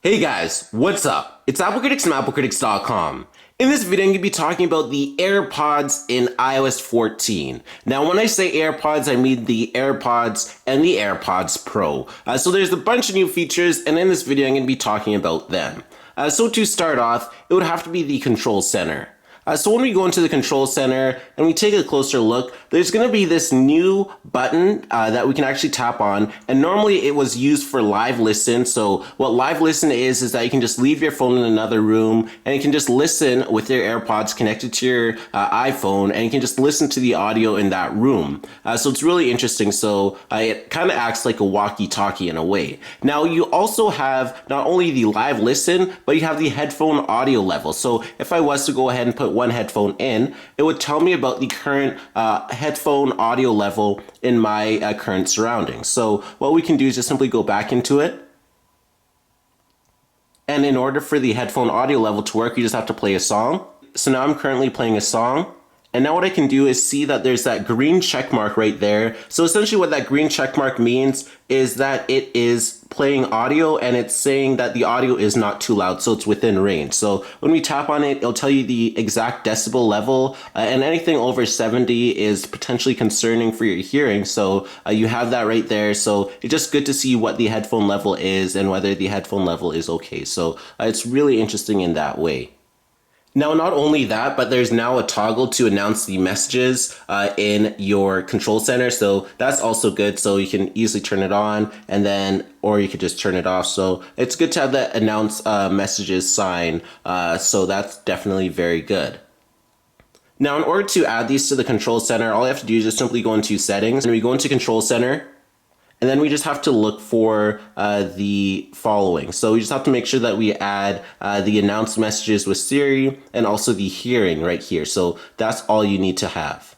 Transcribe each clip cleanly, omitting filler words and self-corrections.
Hey guys, what's up? It's AppleCritics from AppleCritics.com. In this video, I'm going to be talking about the AirPods in iOS 14. Now, when I say AirPods, I mean the AirPods and the AirPods Pro. So there's a bunch of new features, and in this video, I'm going to be talking about them. So to start off, it would have to be the Control Center. So when we go into the Control Center and we take a closer look, there's going to be this new button that we can actually tap on. And normally it was used for live listen. So what live listen is that you can just leave your phone in another room and you can just listen with your AirPods connected to your iPhone, and you can just listen to the audio in that room. So it's really interesting. So it kind of acts like a walkie-talkie in a way. Now you also have not only the live listen, but you have the headphone audio level. So if I was to go ahead and put one headphone in, it would tell me about the current headphone audio level in my current surroundings. So what we can do is just simply go back into it. And in order for the headphone audio level to work, you just have to play a song. So now I'm currently playing a song. And now what I can do is see that there's that green check mark right there. So essentially what that green check mark means is that it is playing audio and it's saying that the audio is not too loud, so it's within range. So when we tap on it, it'll tell you the exact decibel level, and anything over 70 is potentially concerning for your hearing. So you have that right there. So it's just good to see what the headphone level is and whether the headphone level is okay. So it's really interesting in that way. Now, not only that, but there's now a toggle to announce the messages in your Control Center. So that's also good. So you can easily turn it on and then, or you could just turn it off. So it's good to have that announce messages sign. So that's definitely very good. Now, in order to add these to the Control Center, all you have to do is just simply go into Settings, and we go into Control Center. And then we just have to look for the following. So we just have to make sure that we add the announced messages with Siri and also the hearing right here. So that's all you need to have.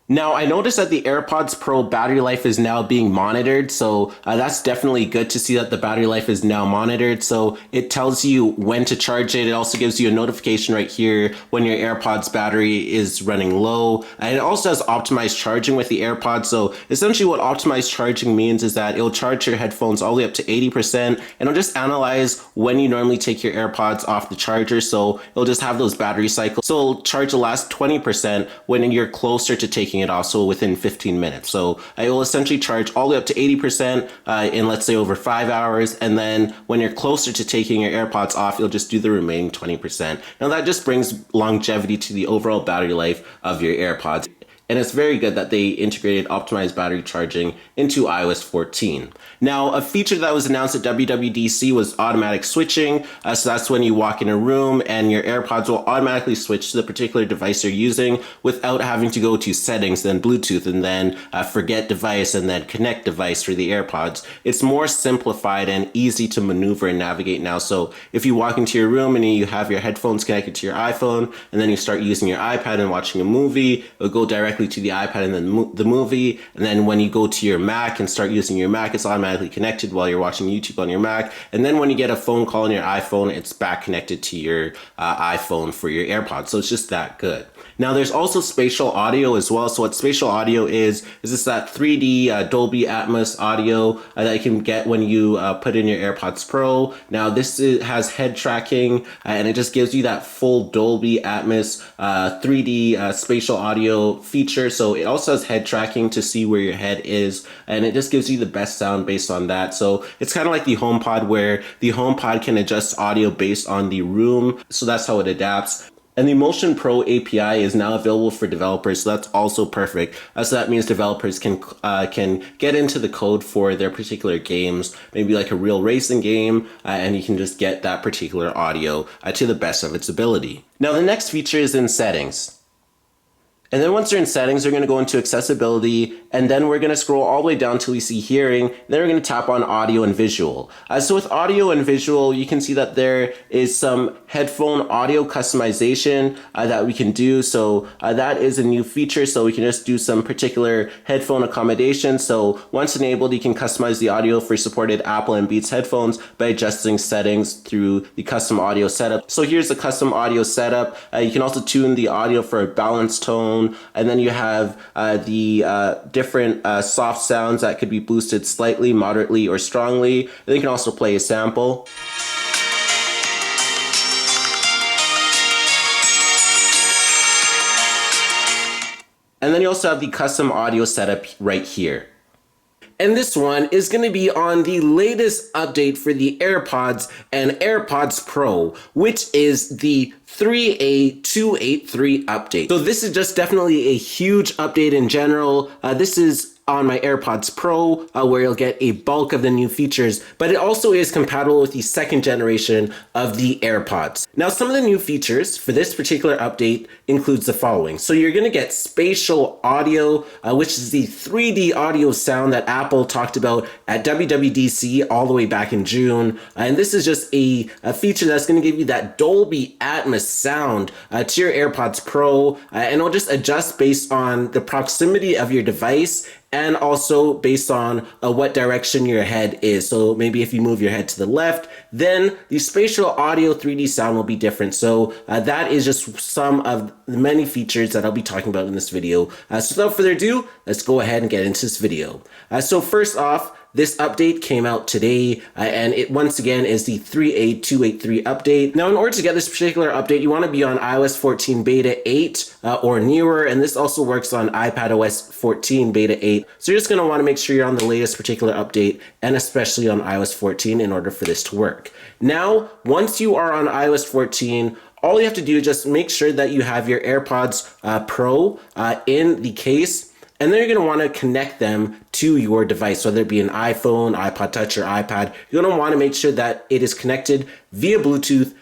Now, I noticed that the AirPods Pro battery life is now being monitored, so that's definitely good to see that the battery life is now monitored. So it tells you when to charge it. It also gives you a notification right here when your AirPods battery is running low. And it also has optimized charging with the AirPods. So essentially what optimized charging means is that it'll charge your headphones all the way up to 80%, and it'll just analyze when you normally take your AirPods off the charger. So it'll just have those battery cycles. So it'll charge the last 20% when you're closer to taking it also within 15 minutes. So it will essentially charge all the way up to 80% in, let's say, over 5 hours. And then when you're closer to taking your AirPods off, you'll just do the remaining 20%. Now that just brings longevity to the overall battery life of your AirPods. And it's very good that they integrated optimized battery charging into iOS 14. Now, a feature that was announced at WWDC was automatic switching. So that's when you walk in a room and your AirPods will automatically switch to the particular device you're using without having to go to settings, then Bluetooth, and then forget device, and then connect device for the AirPods. It's more simplified and easy to maneuver and navigate now. So if you walk into your room and you have your headphones connected to your iPhone, and then you start using your iPad and watching a movie, it'll go directly to the iPad and then the movie. And then when you go to your Mac and start using your Mac, it's automatically connected while you're watching YouTube on your Mac. And then when you get a phone call on your iPhone, it's back connected to your iPhone for your AirPods. So it's just that good. Now there's also spatial audio as well. So what spatial audio is just that 3D Dolby Atmos audio that you can get when you put in your AirPods Pro. Now this has head tracking, and it just gives you that full Dolby Atmos 3D spatial audio feature. So it also has head tracking to see where your head is, and it just gives you the best sound based on that. So it's kind of like the HomePod, where the HomePod can adjust audio based on the room. So that's how it adapts. And the Motion Pro API is now available for developers, so that's also perfect. So that means developers can get into the code for their particular games, maybe like a real racing game, and you can just get that particular audio to the best of its ability. Now the next feature is in settings. And then once you're in settings, you're going to go into accessibility, and then we're going to scroll all the way down till we see hearing. Then we're going to tap on audio and visual. So with audio and visual, you can see that there is some headphone audio customization that we can do. So that is a new feature. So we can just do some particular headphone accommodation. So once enabled, you can customize the audio for supported Apple and Beats headphones by adjusting settings through the custom audio setup. So here's the custom audio setup. You can also tune the audio for a balanced tone, tone, and then you have the different soft sounds that could be boosted slightly, moderately, or strongly. And then you can also play a sample. And then you also have the custom audio setup right here. And this one is going to be on the latest update for the AirPods and AirPods Pro, which is the 3A283 update. So this is just definitely a huge update in general. This is on my AirPods Pro, where you'll get a bulk of the new features, but it also is compatible with the second generation of the AirPods. Now, some of the new features for this particular update includes the following. So you're going to get spatial audio, which is the 3D audio sound that Apple talked about at WWDC all the way back in June. And this is just a feature that's going to give you that Dolby Atmos sound to your AirPods Pro, and it'll just adjust based on the proximity of your device and also based on what direction your head is. So maybe if you move your head to the left, then the spatial audio 3D sound will be different. So that is just some of the many features that I'll be talking about in this video. So without further ado, let's go ahead and get into this video. So first off, this update came out today, and it once again is the 3A283 update. Now, in order to get this particular update, you want to be on iOS 14 Beta 8 or newer, and this also works on iPadOS 14 Beta 8. So you're just going to want to make sure you're on the latest particular update, and especially on iOS 14 in order for this to work. Now, once you are on iOS 14, all you have to do is just make sure that you have your AirPods Pro in the case. And then you're going to want to connect them to your device, whether it be an iPhone, iPod Touch, or iPad. You're going to want to make sure that it is connected via Bluetooth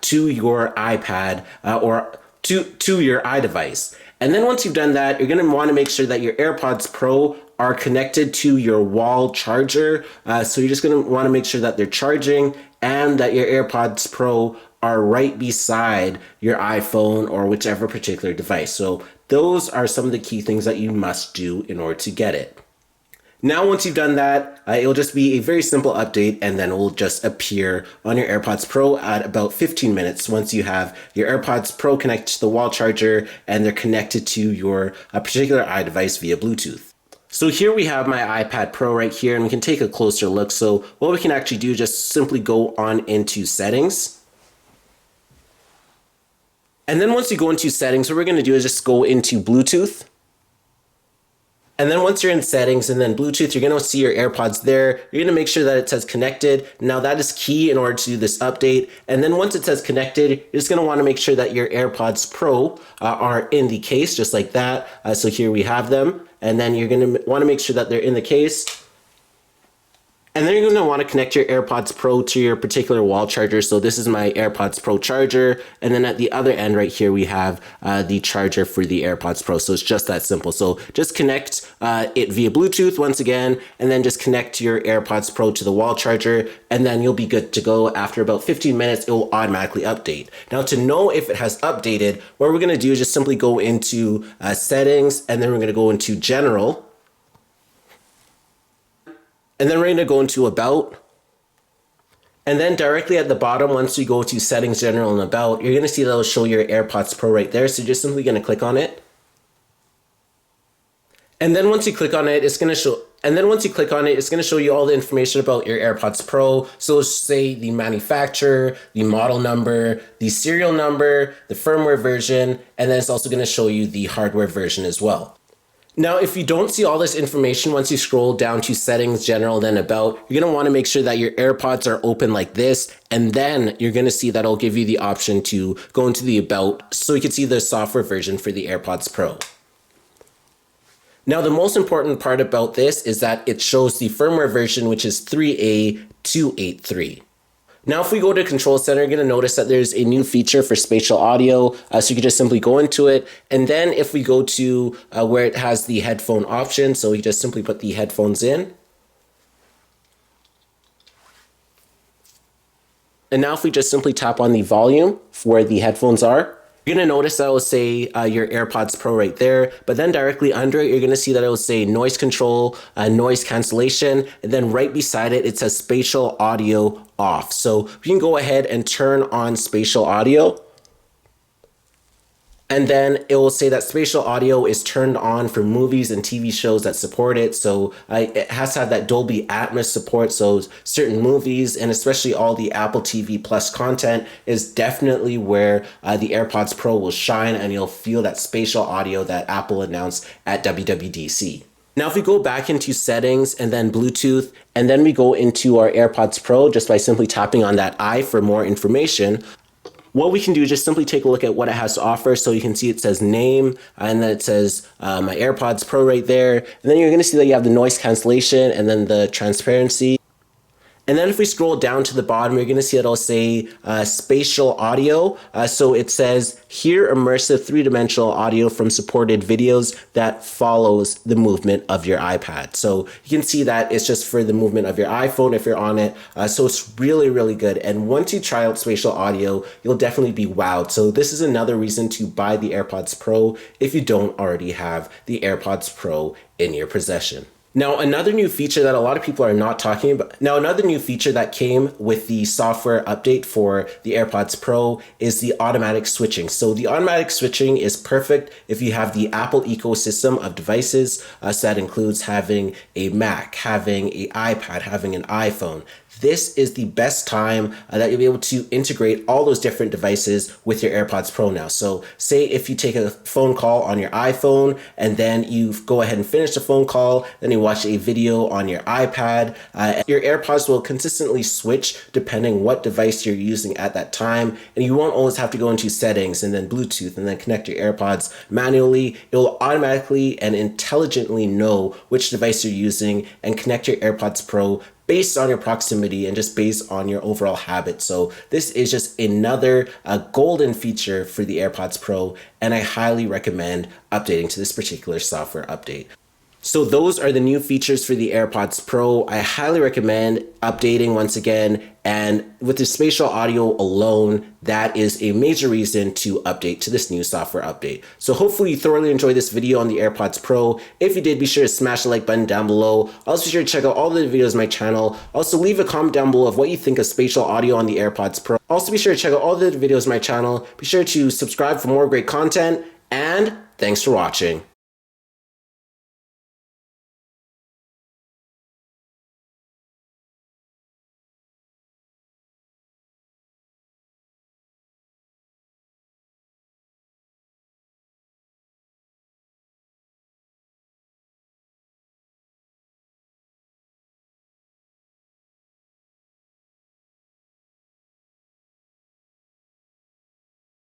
to your iPad or to your iDevice. And then once you've done that, you're going to want to make sure that your AirPods Pro are connected to your wall charger. So you're just going to want to make sure that they're charging and that your AirPods Pro are right beside your iPhone or whichever particular device. So those are some of the key things that you must do in order to get it. Now, once you've done that, it'll just be a very simple update, and then it will just appear on your AirPods Pro at about 15 minutes once you have your AirPods Pro connected to the wall charger and they're connected to your particular iDevice via Bluetooth. So here we have my iPad Pro right here, and we can take a closer look. So what we can actually do is just simply go on into settings. And then once you go into settings, what we're going to do is just go into Bluetooth. And then once you're in settings and then Bluetooth, you're going to see your AirPods there. You're going to make sure that it says connected. Now that is key in order to do this update. And then once it says connected, you're just going to want to make sure that your AirPods Pro are in the case, just like that. So here we have them. And then you're going to want to make sure that they're in the case. And then you're going to want to connect your AirPods Pro to your particular wall charger. So this is my AirPods Pro charger. And then at the other end right here, we have the charger for the AirPods Pro. So it's just that simple. So just connect it via Bluetooth once again, and then just connect your AirPods Pro to the wall charger, and then you'll be good to go. After about 15 minutes, it will automatically update. Now, to know if it has updated, what we're going to do is just simply go into settings, and then we're going to go into general. And then we're going to go into about. And then directly at the bottom, once we go to settings, general, and about, you're going to see that it'll show your AirPods Pro right there. So you're just simply going to click on it. And then once you click on it, it's going to show. And then once you click on it, it's going to show you all the information about your AirPods Pro. So it'll say the manufacturer, the model number, the serial number, the firmware version, and then it's also going to show you the hardware version as well. Now, if you don't see all this information, once you scroll down to settings, general, then about, you're going to want to make sure that your AirPods are open like this. And then you're going to see that it'll give you the option to go into the about, so you can see the software version for the AirPods Pro. Now, the most important part about this is that it shows the firmware version, which is 3A283. Now, if we go to Control Center, you're going to notice that there's a new feature for spatial audio. So you can just simply go into it. And then if we go to where it has the headphone option, so you just simply put the headphones in. And now if we just simply tap on the volume where the headphones are, you're going to notice that it will say your AirPods Pro right there, but then directly under it, you're going to see that it will say noise control, noise cancellation, and then right beside it, it says spatial audio off. So you can go ahead and turn on spatial audio. And then it will say that spatial audio is turned on for movies and TV shows that support it. So it has to have that Dolby Atmos support. So certain movies and especially all the Apple TV Plus content is definitely where the AirPods Pro will shine, and you'll feel that spatial audio that Apple announced at WWDC. Now, if we go back into settings and then Bluetooth, and then we go into our AirPods Pro just by simply tapping on that I for more information, what we can do is just simply take a look at what it has to offer. So you can see it says name, and then it says my AirPods Pro right there. And then you're gonna see that you have the noise cancellation and then the transparency. And then if we scroll down to the bottom, you're going to see it'll say spatial audio. So it says hear immersive three-dimensional audio from supported videos that follows the movement of your iPad. So you can see that it's just for the movement of your iPhone if you're on it. So it's really, really good. And once you try out spatial audio, you'll definitely be wowed. So this is another reason to buy the AirPods Pro if you don't already have the AirPods Pro in your possession. Now, another new feature that a lot of people are not talking about, another new feature that came with the software update for the AirPods Pro is the automatic switching. So the automatic switching is perfect if you have the Apple ecosystem of devices. So that includes having a Mac, having an iPad, having an iPhone. This is the best time that you'll be able to integrate all those different devices with your AirPods Pro now. So say if you take a phone call on your iPhone and then you go ahead and finish the phone call, then you watch a video on your iPad, your AirPods will consistently switch depending what device you're using at that time. And you won't always have to go into settings and then Bluetooth and then connect your AirPods manually. It will automatically and intelligently know which device you're using and connect your AirPods Pro based on your proximity and just based on your overall habit. So this is just another golden feature for the AirPods Pro, and I highly recommend updating to this particular software update. So those are the new features for the AirPods Pro. I highly recommend updating once again. And with the spatial audio alone, that is a major reason to update to this new software update. So hopefully you thoroughly enjoyed this video on the AirPods Pro. If you did, be sure to smash the like button down below. Also be sure to check out all the videos on my channel. Also leave a comment down below of what you think of spatial audio on the AirPods Pro. Also be sure to check out all the videos on my channel. Be sure to subscribe for more great content, and thanks for watching.